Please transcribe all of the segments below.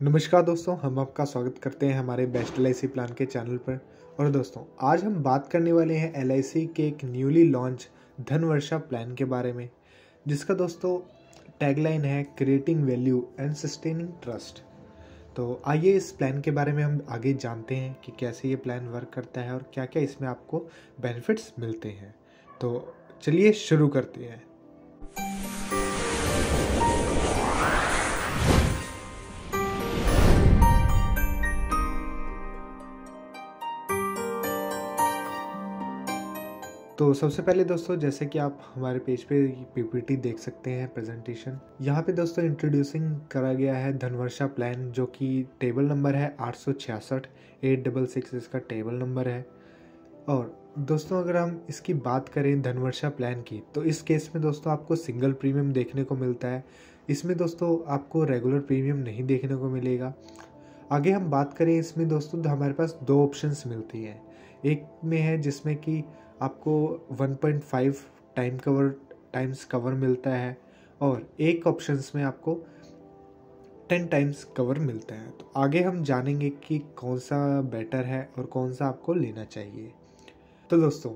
नमस्कार दोस्तों, हम आपका स्वागत करते हैं हमारे बेस्ट LIC प्लान के चैनल पर। और दोस्तों, आज हम बात करने वाले हैं LIC के एक न्यूली लॉन्च धनवर्षा प्लान के बारे में, जिसका दोस्तों टैगलाइन है creating value and sustaining trust. तो आइए इस प्लान के बारे में हम आगे जानते हैं कि कैसे ये प्लान वर्क करता है और क्या क्या इसमें आपको बेनिफिट्स मिलते हैं। तो चलिए शुरू करते हैं। तो सबसे पहले दोस्तों, जैसे कि आप हमारे पेज पे PPT देख सकते हैं प्रेजेंटेशन, यहाँ पे दोस्तों इंट्रोड्यूसिंग करा गया है धनवर्षा प्लान, जो कि टेबल नंबर है 866 866 इसका टेबल नंबर है। और दोस्तों, अगर हम इसकी बात करें धनवर्षा प्लान की, तो इस केस में दोस्तों आपको सिंगल प्रीमियम देखने को मिलता है। इसमें दोस्तों आपको रेगुलर प्रीमियम नहीं देखने को मिलेगा। आगे हम बात करें इसमें दोस्तों, तो हमारे पास दो ऑप्शंस मिलती हैं। एक में है जिसमें कि आपको 1.5 टाइम्स कवर मिलता है, और एक ऑप्शंस में आपको 10 टाइम्स कवर मिलता है। तो आगे हम जानेंगे कि कौन सा बेटर है और कौन सा आपको लेना चाहिए। तो दोस्तों,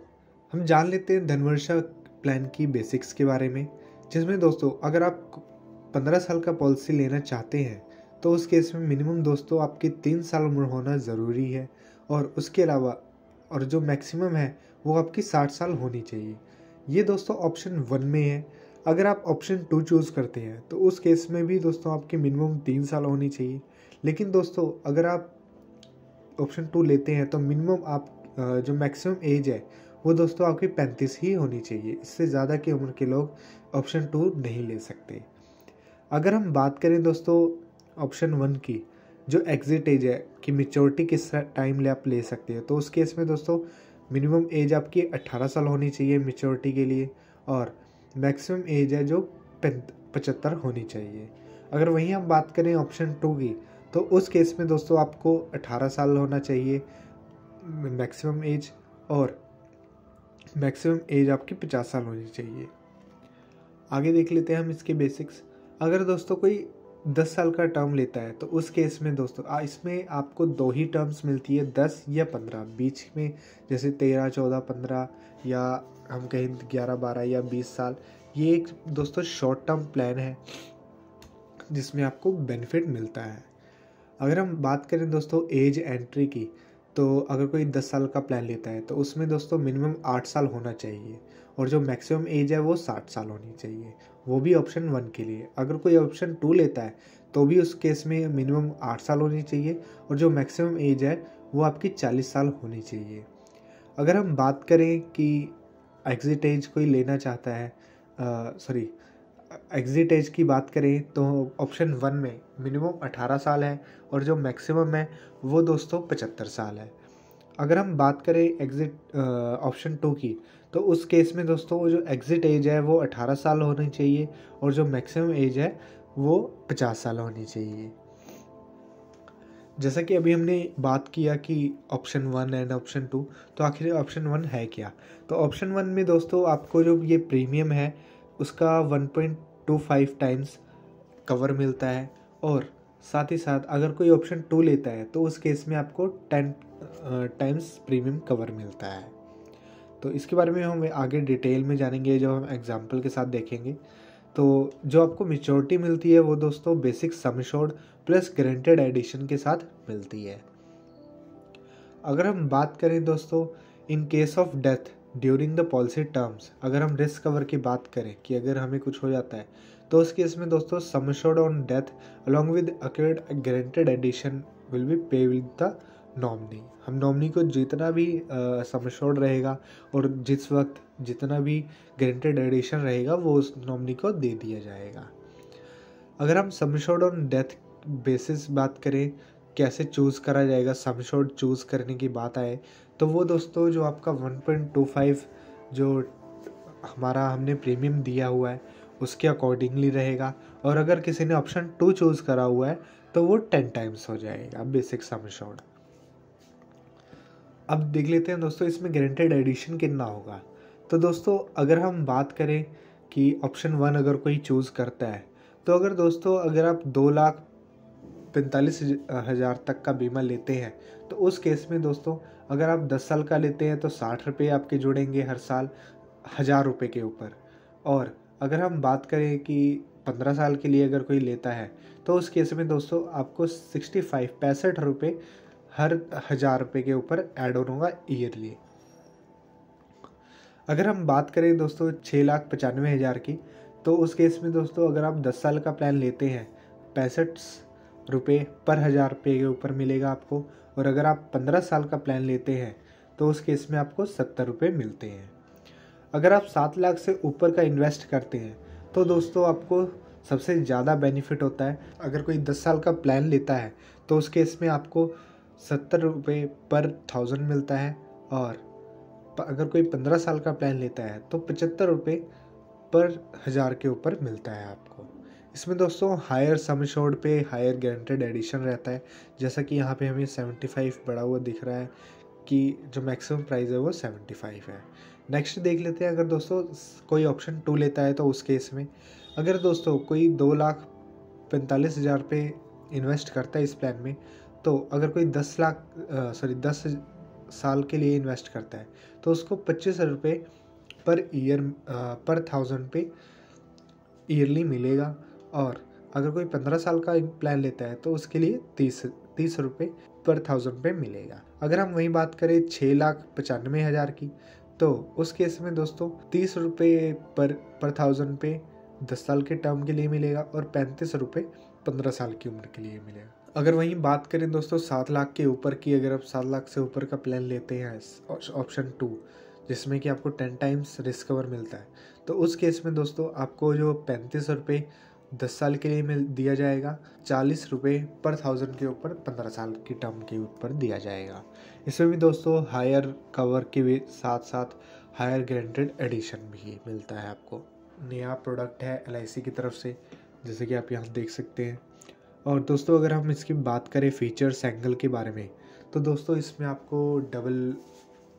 हम जान लेते हैं धनवर्षा प्लान की बेसिक्स के बारे में, जिसमें दोस्तों अगर आप 15 साल का पॉलिसी लेना चाहते हैं तो उस केस में मिनिमम दोस्तों आपकी 3 साल उम्र होना ज़रूरी है, और उसके अलावा और जो मैक्सिमम है वो आपकी 60 साल होनी चाहिए। ये दोस्तों ऑप्शन 1 में है। अगर आप ऑप्शन 2 चूज़ करते हैं तो उस केस में भी दोस्तों आपकी मिनिमम 3 साल होनी चाहिए। लेकिन दोस्तों, अगर आप ऑप्शन 2 लेते हैं तो मिनिमम आप जो मैक्सिमम एज है वो दोस्तों आपकी 35 ही होनी चाहिए। इससे ज़्यादा की उम्र के लोग ऑप्शन 2 नहीं ले सकते। अगर हम बात करें दोस्तों ऑप्शन 1 की, जो एग्जिट एज है कि मेच्योरिटी किस टाइम आप ले सकते हैं, तो उस केस में दोस्तों मिनिमम एज आपकी 18 साल होनी चाहिए मेच्योरिटी के लिए, और मैक्सिमम एज है जो 75 होनी चाहिए। अगर वहीं हम बात करें ऑप्शन 2 की, तो उस केस में दोस्तों आपको 18 साल होना चाहिए मैक्सिमम एज, और मैक्सिमम एज आपकी 50 साल होनी चाहिए। आगे देख लेते हैं हम इसके बेसिक्स। अगर दोस्तों कोई 10 साल का टर्म लेता है तो उस केस में दोस्तों इसमें आपको 2 ही टर्म्स मिलती है, 10 या 15। बीच में जैसे 13, 14, 15 या हम कहें 11, 12 या 20 साल, ये एक दोस्तों शॉर्ट टर्म प्लान है जिसमें आपको बेनिफिट मिलता है। अगर हम बात करें दोस्तों एज एंट्री की, तो अगर कोई 10 साल का प्लान लेता है तो उसमें दोस्तों मिनिमम 8 साल होना चाहिए, और जो मैक्सिमम एज है वो 60 साल होनी चाहिए, वो भी ऑप्शन 1 के लिए। अगर कोई ऑप्शन 2 लेता है तो भी उस केस में मिनिमम 8 साल होनी चाहिए, और जो मैक्सिमम एज है वो आपकी 40 साल होनी चाहिए। अगर हम बात करें कि एग्जिट एज कोई लेना चाहता है, एग्जिट एज की बात करें तो ऑप्शन 1 में मिनिमम 18 साल है, और जो मैक्सिमम है वो दोस्तों 75 साल है। अगर हम बात करें एग्जिट ऑप्शन 2 की, तो उस केस में दोस्तों वो जो एग्जिट एज है वो 18 साल होनी चाहिए, और जो मैक्सिमम एज है वो 50 साल होनी चाहिए। जैसा कि अभी हमने बात किया कि ऑप्शन 1 एंड ऑप्शन 2, तो आखिर ऑप्शन 1 है क्या। तो ऑप्शन 1 में दोस्तों आपको जो ये प्रीमियम है उसका 1.25 टाइम्स कवर मिलता है, और साथ ही साथ अगर कोई ऑप्शन 2 लेता है तो उस केस में आपको 10 टाइम्स प्रीमियम कवर मिलता है। तो इसके बारे में हम आगे डिटेल में जानेंगे जब हम एग्जांपल के साथ देखेंगे। तो जो आपको मेच्योरिटी मिलती है वो दोस्तों basic sum assured plus guaranteed addition के साथ मिलती है। अगर हम बात करें दोस्तों in case of death during the policy terms, अगर हम रिस्क कवर की बात करें कि अगर हमें कुछ हो जाता है तो उस केस में दोस्तों sum assured on death along with accrued guaranteed addition will be pay with the nominee. हम नॉमिनी को जितना भी सम एश्योर्ड रहेगा और जिस वक्त जितना भी गारंटेड एडिशन रहेगा वो उस नॉमिनी को दे दिया जाएगा। अगर हम सम एश्योर्ड ऑन डेथ बेसिस बात करें, कैसे चूज़ करा जाएगा, सम एश्योर्ड चूज़ करने की बात आए, तो वो दोस्तों जो आपका 1.25 जो हमारा हमने प्रीमियम दिया हुआ है उसके अकॉर्डिंगली रहेगा, और अगर किसी ने ऑप्शन 2 चूज़ करा हुआ है तो वो 10 टाइम्स हो जाएगा बेसिक सम एश्योर्ड। अब देख लेते हैं दोस्तों इसमें गारंटेड एडिशन कितना होगा। तो दोस्तों अगर हम बात करें कि ऑप्शन 1 अगर कोई चूज़ करता है, तो अगर दोस्तों अगर आप 2 लाख 45,000 तक का बीमा लेते हैं तो उस केस में दोस्तों अगर आप 10 साल का लेते हैं तो 60 रुपये आपके जुड़ेंगे हर साल 1,000 रुपये के ऊपर। और अगर हम बात करें कि 15 साल के लिए अगर कोई लेता है तो उस केस में दोस्तों आपको 65 रुपये हर 1,000 रुपये के ऊपर ऐड ऑन होगा ईयरली। अगर हम बात करें दोस्तों 6,95,000 की तो उस केस में दोस्तों अगर आप 10 साल का प्लान लेते हैं 65 रुपये पर 1,000 रुपये के ऊपर मिलेगा आपको। और अगर आप 15 साल का प्लान लेते हैं तो उस केस में आपको 70 रुपये मिलते हैं। अगर आप 7 लाख से ऊपर का इन्वेस्ट करते हैं तो दोस्तों आपको सबसे ज़्यादा बेनिफिट होता है। अगर कोई 10 साल का प्लान लेता है तो उस केस में आपको 70 रुपये पर 1,000 मिलता है। और अगर कोई 15 साल का प्लान लेता है तो 75 रुपये पर 1,000 के ऊपर मिलता है आपको। इसमें दोस्तों हायर सम एश्योर्ड पे हायर गारंटेड एडिशन रहता है, जैसा कि यहाँ पे हमें 75 बड़ा हुआ दिख रहा है कि जो मैक्सिमम प्राइस है वो 75 है। नेक्स्ट देख लेते हैं अगर दोस्तों कोई ऑप्शन 2 लेता है तो उस केस में अगर दोस्तों कोई 2,45,000 रुपये इन्वेस्ट करता है इस प्लान में, तो अगर कोई 10 साल के लिए इन्वेस्ट करता है तो उसको 25 रुपये पर 1,000 पे ईयरली मिलेगा। और अगर कोई 15 साल का प्लान लेता है तो उसके लिए 30 रुपये पर 1,000 पे मिलेगा। अगर हम वही बात करें 6,95,000 की तो उस केस में दोस्तों 30 रुपये पर 1,000 पे 10 साल के टर्म के लिए मिलेगा और 35 रुपये 15 साल की उम्र के लिए मिलेगा। अगर वहीं बात करें दोस्तों 7 लाख के ऊपर की, अगर आप 7 लाख से ऊपर का प्लान लेते हैं ऑप्शन 2 जिसमें कि आपको 10 टाइम्स रिस्क कवर मिलता है, तो उस केस में दोस्तों आपको जो 35 रुपये 10 साल के लिए दिया जाएगा, 40 रुपये पर 1,000 के ऊपर 15 साल की टर्म के ऊपर दिया जाएगा। इसमें भी दोस्तों हायर कवर के साथ साथ हायर गारंटेड एडिशन भी मिलता है आपको। नया प्रोडक्ट है LIC की तरफ से, जैसे कि आप यहाँ देख सकते हैं। और दोस्तों अगर हम इसकी बात करें फीचर्स एंगल के बारे में, तो दोस्तों इसमें आपको डबल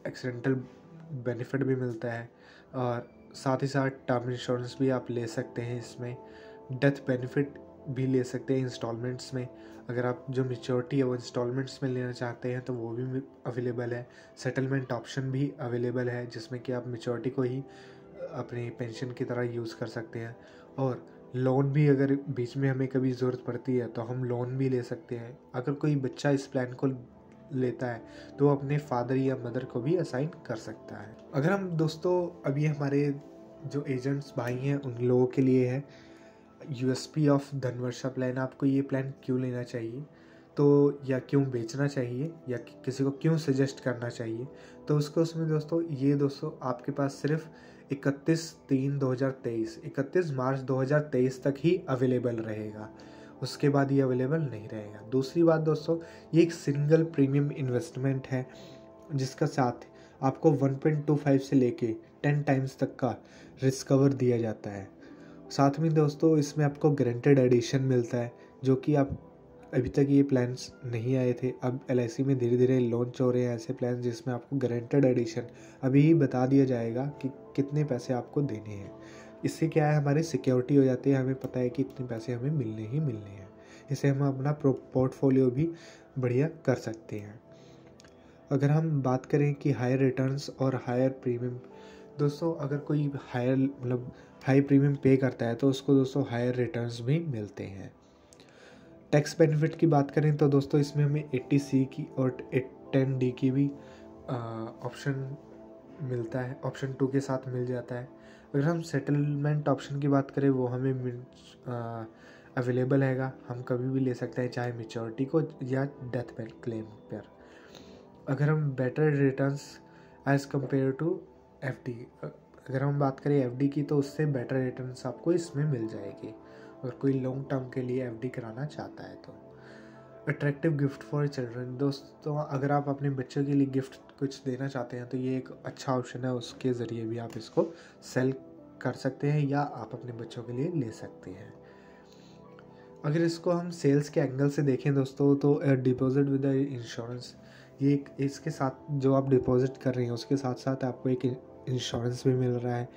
एक्सीडेंटल बेनिफिट भी मिलता है और साथ ही साथ टर्म इंश्योरेंस भी आप ले सकते हैं। इसमें डेथ बेनिफिट भी ले सकते हैं इंस्टॉलमेंट्स में। अगर आप जो मैच्योरिटी है वो इंस्टॉलमेंट्स में लेना चाहते हैं तो वो भी अवेलेबल है। सेटलमेंट ऑप्शन भी अवेलेबल है जिसमें कि आप मैच्योरिटी को ही अपनी पेंशन की तरह यूज़ कर सकते हैं। और लोन भी अगर बीच में हमें कभी ज़रूरत पड़ती है तो हम लोन भी ले सकते हैं। अगर कोई बच्चा इस प्लान को लेता है तो वो अपने फादर या मदर को भी असाइन कर सकता है। अगर हम दोस्तों अभी हमारे जो एजेंट्स भाई हैं उन लोगों के लिए है USP ऑफ धनवर्षा प्लान, आपको ये प्लान क्यों लेना चाहिए तो या क्यों बेचना चाहिए या किसी को क्यों सजेस्ट करना चाहिए, तो उसको उसमें दोस्तों ये दोस्तों आपके पास सिर्फ 31 मार्च 2023 तक ही अवेलेबल रहेगा, उसके बाद ये अवेलेबल नहीं रहेगा। दूसरी बात दोस्तों, ये एक सिंगल प्रीमियम इन्वेस्टमेंट है जिसका साथ आपको 1.25 से लेके 10 टाइम्स तक का रिस्क कवर दिया जाता है। साथ में दोस्तों इसमें आपको गारंटेड एडिशन मिलता है, जो कि आप अभी तक ये प्लान्स नहीं आए थे। अब LIC में धीरे धीरे लॉन्च हो रहे हैं ऐसे प्लान जिसमें आपको गारंटेड एडिशन अभी ही बता दिया जाएगा कि कितने पैसे आपको देने हैं। इससे क्या है, हमारी सिक्योरिटी हो जाती है, हमें पता है कि इतने पैसे हमें मिलने ही मिलने हैं। इससे हम अपना पोर्टफोलियो भी बढ़िया कर सकते हैं। अगर हम बात करें कि हायर रिटर्न्स और हायर प्रीमियम, दोस्तों अगर कोई हाई प्रीमियम पे करता है तो उसको दोस्तों हायर रिटर्न्स भी मिलते हैं। टैक्स बेनिफिट की बात करें तो दोस्तों इसमें हमें 80C की और 10D की भी ऑप्शन मिलता है, ऑप्शन 2 के साथ मिल जाता है। अगर हम सेटलमेंट ऑप्शन की बात करें वो हमें अवेलेबल हैगा, हम कभी भी ले सकते हैं चाहे मैच्योरिटी को या डेथ क्लेम पर। अगर हम better returns as compared to FD, अगर हम बात करें FD की तो उससे बेटर रिटर्न्स आपको इसमें मिल जाएगी अगर कोई लॉन्ग टर्म के लिए FD कराना चाहता है तो। अट्रैक्टिव गिफ्ट फॉर चिल्ड्रन, दोस्तों अगर आप अपने बच्चों के लिए गिफ्ट कुछ देना चाहते हैं तो ये एक अच्छा ऑप्शन है, उसके ज़रिए भी आप इसको सेल कर सकते हैं या आप अपने बच्चों के लिए ले सकते हैं। अगर इसको हम सेल्स के एंगल से देखें दोस्तों तो डिपॉजिट विद इंश्योरेंस, ये एक इसके साथ जो आप डिपॉजिट कर रहे हैं उसके साथ साथ आपको एक इंश्योरेंस भी मिल रहा है।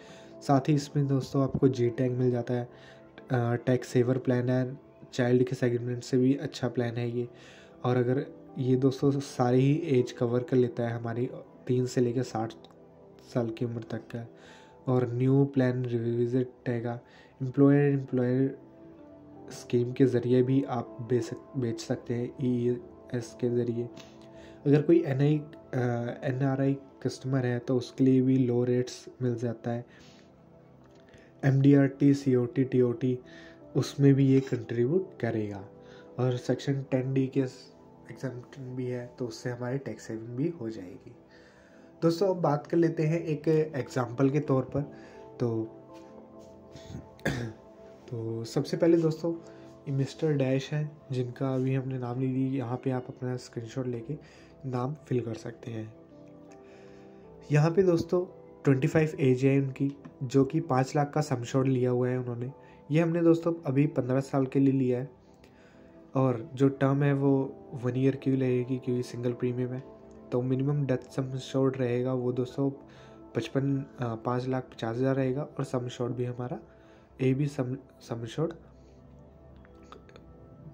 साथ ही इसमें दोस्तों आपको GTAG मिल जाता है, टैक्स सेवर प्लान है, चाइल्ड के सेगमेंट से भी अच्छा प्लान है ये। और अगर ये दोस्तों सारी ही एज कवर कर लेता है हमारी 3 से लेकर 60 साल की उम्र तक का। और न्यू प्लान रिविजिट रहेगा। एम्प्लॉयर स्कीम के ज़रिए भी आप बेच सकते हैं EES के ज़रिए। अगर कोई NRI कस्टमर है तो उसके लिए भी लो रेट्स मिल जाता है। MDRT COT TOT उसमें भी ये कंट्रीब्यूट करेगा। और सेक्शन 10D के एग्जाम्पशन भी है तो उससे हमारी टैक्स सेविंग भी हो जाएगी। दोस्तों अब बात कर लेते हैं एक एग्जाम्पल के तौर पर। तो सबसे पहले दोस्तों मिस्टर डैश हैं जिनका अभी हमने नाम ले ली। यहाँ पे आप अपना स्क्रीनशॉट लेके नाम फिल कर सकते हैं। यहाँ पे दोस्तों 25 एज है उनकी, जो कि 5 लाख का समशॉट लिया हुआ है उन्होंने। ये हमने दोस्तों अभी 15 साल के लिए लिया है। और जो टर्म है वो 1 ईयर की रहेगी क्योंकि सिंगल प्रीमियम है। तो मिनिमम डेथ समशॉट रहेगा वो दोस्तों 5,50,000 रहेगा। और समशॉट भी हमारा AB समशॉट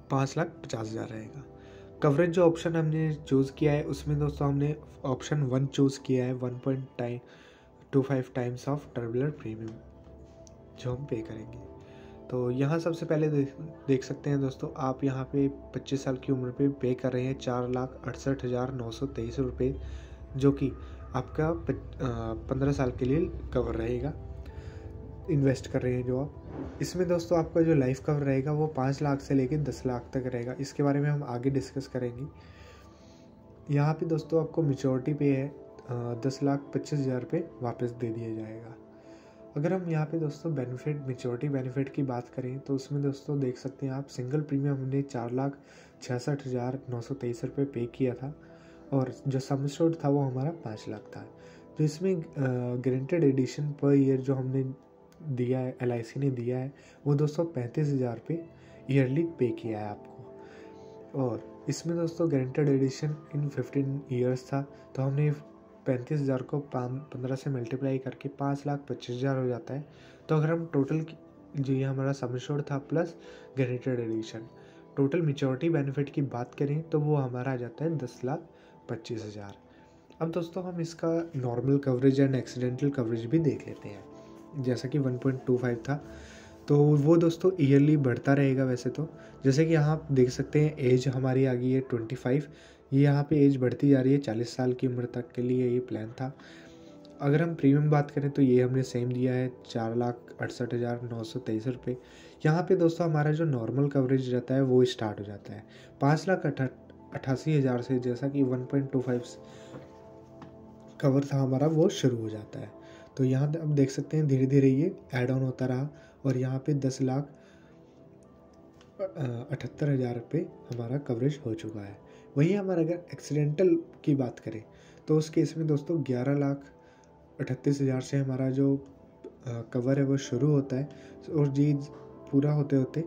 5,50,000 रहेगा। कवरेज जो ऑप्शन हमने चूज़ किया है उसमें दोस्तों हमने ऑप्शन 1 चूज़ किया है 1.25 टाइम्स ऑफ टर्बुलेंट प्रीमियम जो हम पे करेंगे। तो यहाँ सबसे पहले देख सकते हैं दोस्तों, आप यहाँ पे 25 साल की उम्र पे कर रहे हैं 4,68,923 रुपये, जो कि आपका 15 साल के लिए कवर रहेगा। इन्वेस्ट कर रहे हैं जो आप। इसमें दोस्तों आपका जो लाइफ कवर रहेगा वो 5 लाख से लेकर 10 लाख तक रहेगा। इसके बारे में हम आगे डिस्कस करेंगे। यहाँ पे दोस्तों आपको मेचोरिटी पे है 10,25,000 रुपये वापस दे दिया जाएगा। अगर हम यहाँ पे दोस्तों मेचोरिटी बेनिफिट की बात करें तो उसमें दोस्तों देख सकते हैं आप सिंगल प्रीमियम हमने 4,66,923 रुपये पे किया था। और जो सम एश्योर्ड था वो हमारा 5 लाख था। तो इसमें गारंटेड एडिशन पर ईयर जो हमने दिया है, LIC ने दिया है, वो दोस्तों 35,000 रुपये ईयरली पे किया है आपको। और इसमें दोस्तों गारंटेड एडिशन इन 15 ईयर्स था। तो हमने 35,000 को 15 से मल्टीप्लाई करके 5,25,000 हो जाता है। तो अगर हम टोटल जो ये हमारा सम एश्योर्ड था plus guaranteed addition total maturity benefit की बात करें तो वो हमारा आ जाता है 10,25,000। अब दोस्तों हम इसका normal coverage and accidental coverage भी देख लेते हैं। जैसा कि 1.25 था तो वो दोस्तों ईयरली बढ़ता रहेगा वैसे तो। जैसे कि यहाँ आप देख सकते हैं एज हमारी आ गई है 25, ये यहाँ पे एज बढ़ती जा रही है 40 साल की उम्र तक के लिए ये प्लान था। अगर हम प्रीमियम बात करें तो ये हमने सेम दिया है 4,68,923 रुपये। यहाँ पे दोस्तों हमारा जो नॉर्मल कवरेज रहता है वो स्टार्ट हो जाता है 5,88,000 से। जैसा कि 1.25 कवर था हमारा वो शुरू हो जाता है। तो यहाँ अब देख सकते हैं धीरे धीरे ये ऐड ऑन होता रहा और यहाँ पे 10,78,000 रुपये हमारा कवरेज हो चुका है। वहीं हमारा अगर एक्सीडेंटल की बात करें तो उस केस में दोस्तों 11,38,000 से हमारा जो कवर है वो शुरू होता है और जी पूरा होते होते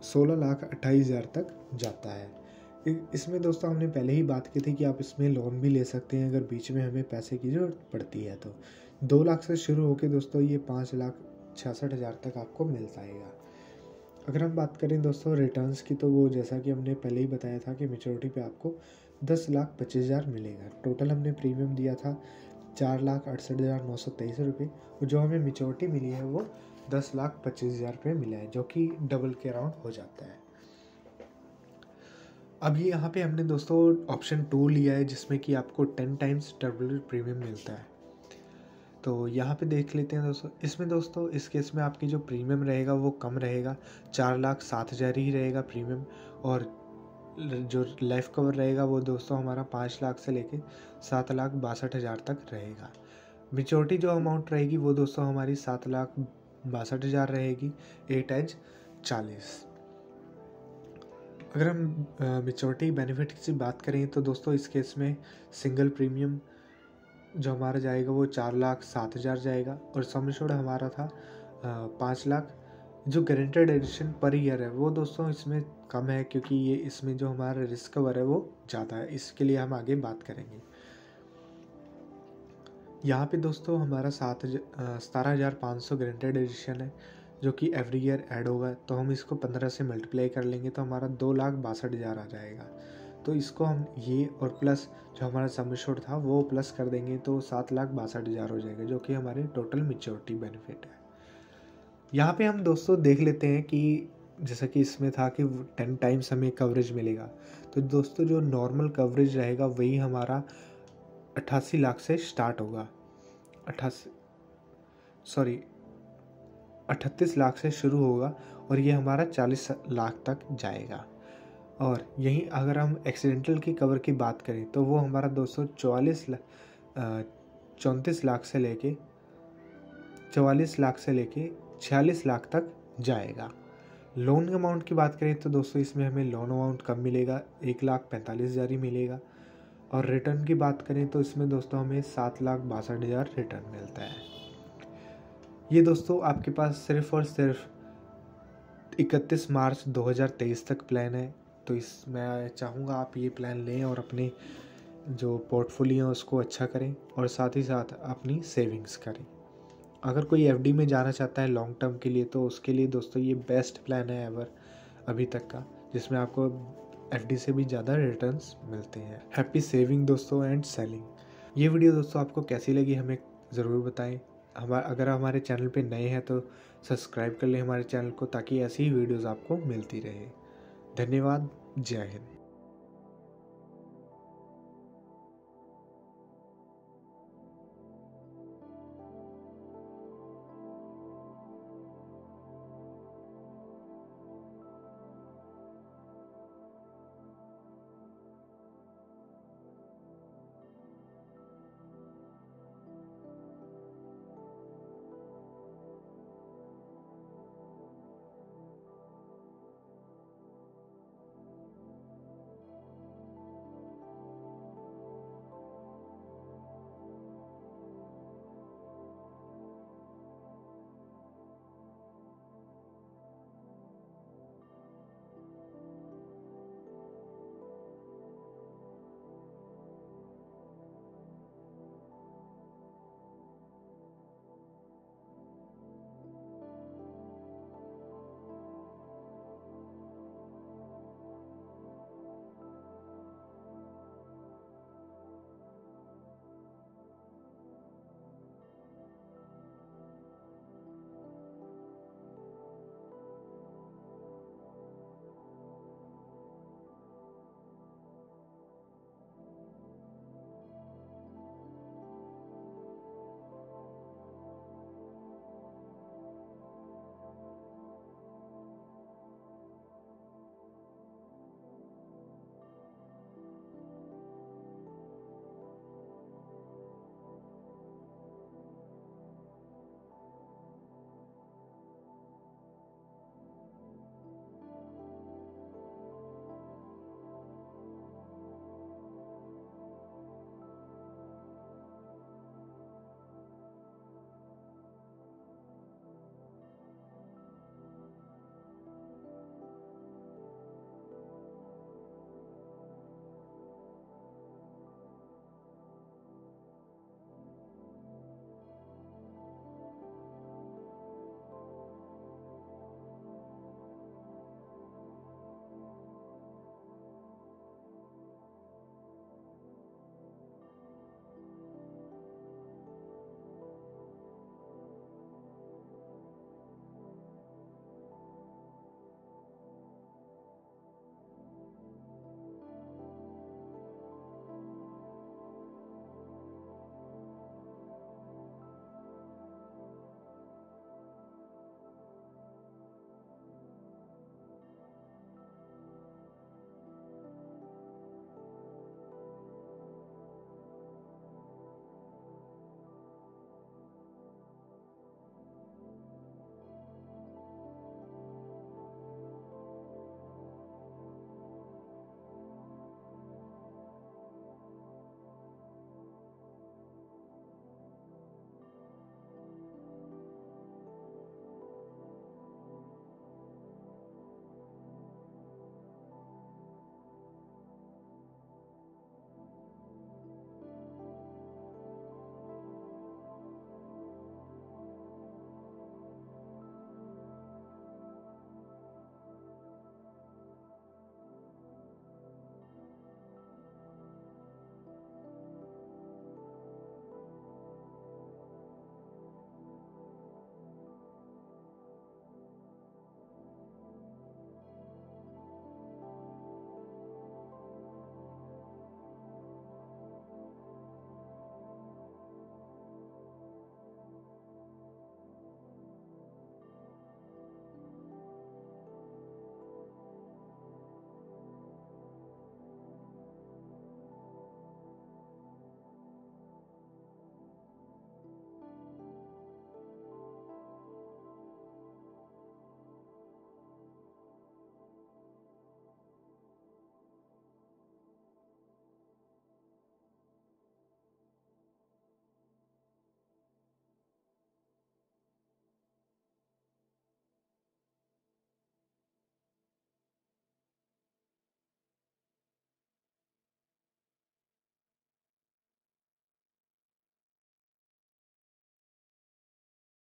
16,28,000 तक जाता है। इसमें दोस्तों हमने पहले ही बात की थी कि आप इसमें लोन भी ले सकते हैं अगर बीच में हमें पैसे की ज़रूरत पड़ती है। तो 2 लाख से शुरू होकर दोस्तों ये 5,66,000 तक आपको मिल जाएगा। अगर हम बात करें दोस्तों रिटर्न्स की तो वो जैसा कि हमने पहले ही बताया था कि मेच्योरिटी पे आपको 10,25,000 मिलेगा। टोटल हमने प्रीमियम दिया था 4,68,923 रुपये और जो हमें मेच्योरिटी मिली है वो 10,25,000 रुपये मिला है, जो कि डबल के अराउंड हो जाता है। अब ये यहाँ पे हमने दोस्तों ऑप्शन 2 लिया है जिसमें कि आपको 10 टाइम्स टर्बुलेंट प्रीमियम मिलता है। तो यहाँ पे देख लेते हैं दोस्तों। इसमें दोस्तों इस केस में आपकी जो प्रीमियम रहेगा वो कम रहेगा, 4,07,000 ही रहेगा प्रीमियम। और जो लाइफ कवर रहेगा वो दोस्तों हमारा 5 लाख से लेके 7,62,000 तक रहेगा। मेच्योरिटी जो अमाउंट रहेगी वो दोस्तों हमारी 7,62,000 रहेगी 8 एज 40। अगर हम मेच्योरिटी बेनिफिट की बात करें तो दोस्तों इस केस में सिंगल प्रीमियम जो हमारा जाएगा वो 4,07,000 जाएगा और सम एश्योर्ड हमारा था 5 लाख। जो गारंटेड एडिशन पर ईयर है वो दोस्तों इसमें कम है क्योंकि ये इसमें जो हमारा रिस्क कवर है वो ज़्यादा है, इसके लिए हम आगे बात करेंगे। यहाँ पे दोस्तों हमारा 17,500 गारंटेड एडिशन है जो कि एवरी ईयर ऐड होगा। तो हम इसको 15 से मल्टीप्लाई कर लेंगे तो हमारा 2,62,000 आ जाएगा। तो इसको हम ये और प्लस जो हमारा सम एश्योर्ड था वो प्लस कर देंगे तो 7,62,000 हो जाएगा, जो कि हमारी टोटल मैच्योरिटी बेनिफिट है। यहाँ पे हम दोस्तों देख लेते हैं कि जैसा कि इसमें था कि 10 टाइम्स हमें कवरेज मिलेगा। तो दोस्तों जो नॉर्मल कवरेज रहेगा वही हमारा 88 लाख से स्टार्ट होगा। 38 लाख से शुरू होगा और ये हमारा 40 लाख तक जाएगा। और यहीं अगर हम एक्सीडेंटल की कवर की बात करें तो वो हमारा दोस्तों 34 लाख से लेके 46 लाख तक जाएगा। लोन अमाउंट की बात करें तो दोस्तों इसमें हमें लोन अमाउंट कम मिलेगा, 1,45,000 ही मिलेगा। और रिटर्न की बात करें तो इसमें दोस्तों हमें 7,62,000 रिटर्न मिलता है। ये दोस्तों आपके पास सिर्फ और सिर्फ 31 मार्च 2023 तक प्लान है। तो इस मैं चाहूँगा आप ये प्लान लें और अपने जो पोर्टफोलियो है उसको अच्छा करें और साथ ही साथ अपनी सेविंग्स करें। अगर कोई एफडी में जाना चाहता है लॉन्ग टर्म के लिए तो उसके लिए दोस्तों ये बेस्ट प्लान है एवर अभी तक का, जिसमें आपको एफडी से भी ज़्यादा रिटर्न्स मिलते हैं। हैप्पी सेविंग दोस्तों एंड सेलिंग। ये वीडियो दोस्तों आपको कैसी लगी हमें ज़रूर बताएं। अगर हमारे चैनल पे नए हैं तो सब्सक्राइब कर लें हमारे चैनल को, ताकि ऐसी ही वीडियोज़ आपको मिलती रहे। धन्यवाद। जय हिंद।